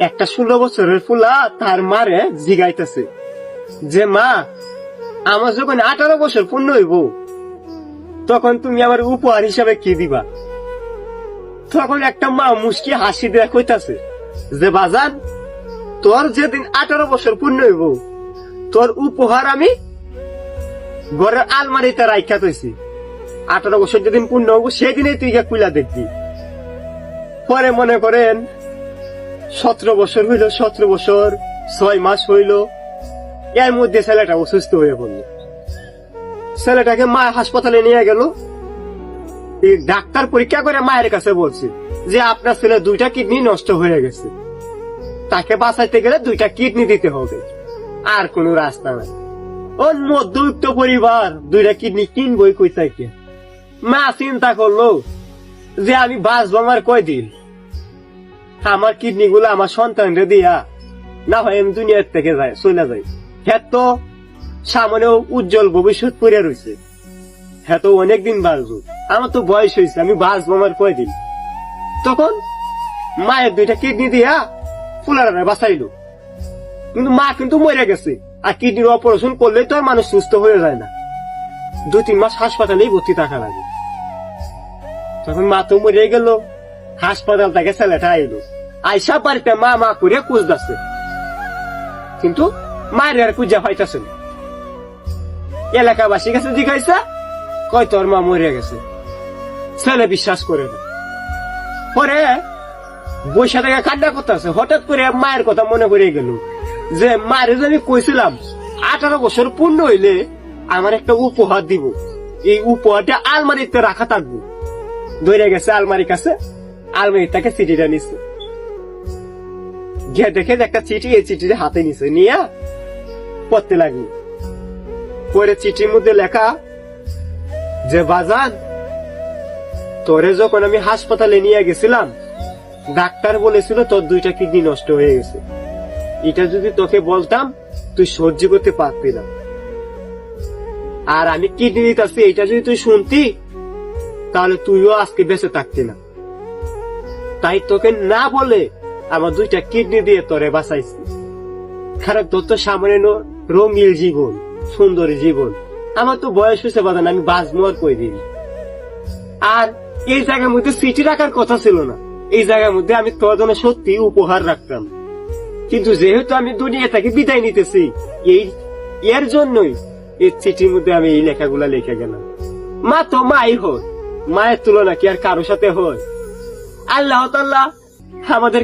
একটা 16 বছরের ফুলা তার মারে জিগাইতেছে যে মা, আমার যখন 18 বছর পূর্ণ হইব তখন তুমি আমার উপহার হিসাবে কি দিবা? তখন একটা মা মুস্কি হাসি দেয়া কইতাছে যে বাজান, তোর যেদিন 18 বছর পূর্ণ হইব তোর উপহার আমি ঘরের আলমারিতে রাইখা তৈছি। 18 বছর যেদিন পূর্ণ হবো সেদিনই তুই গিয়া কুইলা দেখবি। পরে মনে করেন 17 বছর হইল, 17 বছর 6 মাস হইল, এর মধ্যে ছেলেটা অসুস্থ হয়ে পড়ল। ছেলেটাকে মা হাসপাতালে নিয়ে গেল। ডাক্তার পরীক্ষা করে মায়ের কাছে বলছে যে আপনার ছেলে 2টা কিডনি নষ্ট হয়ে গেছে, তাকে বাঁচাইতে গেলে 2টা কিডনি দিতে হবে, আর কোন রাস্তা নাই। ওর মধ্যবিত্ত পরিবার 2টা কিডনি কিনবই কই থেকে? মা চিন্তা করলো যে আমি বাঁচবো আমার কয়দিন, আমার কিডনি গুলো আমার সন্তানরে দিয়া না হয় আমি দুনিয়ার থেকে চলে যাই। হ্যাঁ তো সামনেও উজ্জ্বল ভবিষ্যৎ পড়ে রয়েছে, হ্যাঁ তো অনেকদিন বাঁচবো, আমার তো বয়স হয়েছে, আমি বাঁচবো আমার কয়দিন। তখন মায়ের 2টা কিডনি দিয়া ফুলারা বাঁচাইলো, কিন্তু মা কিন্তু মরে গেছে। আর কিডনির অপারেশন করলেই তো আর মানুষ সুস্থ হয়ে যায় না, 2-3 মাস হাসপাতালেই ভর্তি থাকা লাগে। তখন মা তো মরে গেল, হাসপাতাল থেকে ছেলেটা আইলো, আইসা বাড়িতে মা মা করে খুঁজতেছে, কিন্তু মায়ের আর খুঁজা পাইতেছে না। এলাকাবাসী কাছে জিজ্ঞাসা কয় তোর মা মরে গেছে, ছেলে বিশ্বাস করে না। পরে বৈশা থেকে কান্না করতেছে, হঠাৎ করে মায়ের কথা মনে পড়ে গেল যে মায়ের যে আমি কইছিলাম 18 বছর পূর্ণ হইলে আমার একটা উপহার দিব, এই উপহারটা আলমারিতে রাখা থাকবো। ধরে গেছে আলমারির কাছে, আলমারি থেকে চিঠিটা নিচ্ছে, গিয়ে দেখে একটা চিঠি, এই চিঠিটা হাতে নিছে, নিয়ে পড়তে লাগলো। পরে চিঠির মধ্যে লেখা যে বাজান, তোরে যখন আমি হাসপাতালে নিয়ে গেছিলাম ডাক্তার বলেছিল তোর 2টা কিডনি নষ্ট হয়ে গেছে, এটা যদি তোকে বলতাম তুই সহ্য করতে পারতি না, আর আমি কিডনি দিতেছি এটা যদি তুই শুনতি তাহলে তুইও আজকে বেঁচে থাকতি না। তাই তোকে না বলে আমার 2টা কিডনি দিয়ে তোরে বাঁচাইছি, কারণ তোর তো সামনে রঙিন জীবন, সুন্দর জীবন, আমার তো বয়স হয়েছে বাদান, আমি বাঁচবো আর কই দিন। আর এই জায়গার মধ্যে চিঠি রাখার কথা ছিল না, এই জায়গার মধ্যে আমি তোর জন্য সত্যি উপহার রাখতাম, কিন্তু যেহেতু আমি দুনিয়া থেকে বিদায় নিতেছি এর জন্যই এই চিঠির মধ্যে আমি এই লেখাগুলা লিখে গেলাম। মা তো মাই হয়, মায়ের তুলনা কি আর কারোর সাথে হয়? আল্লাহ তাআলা আমাদের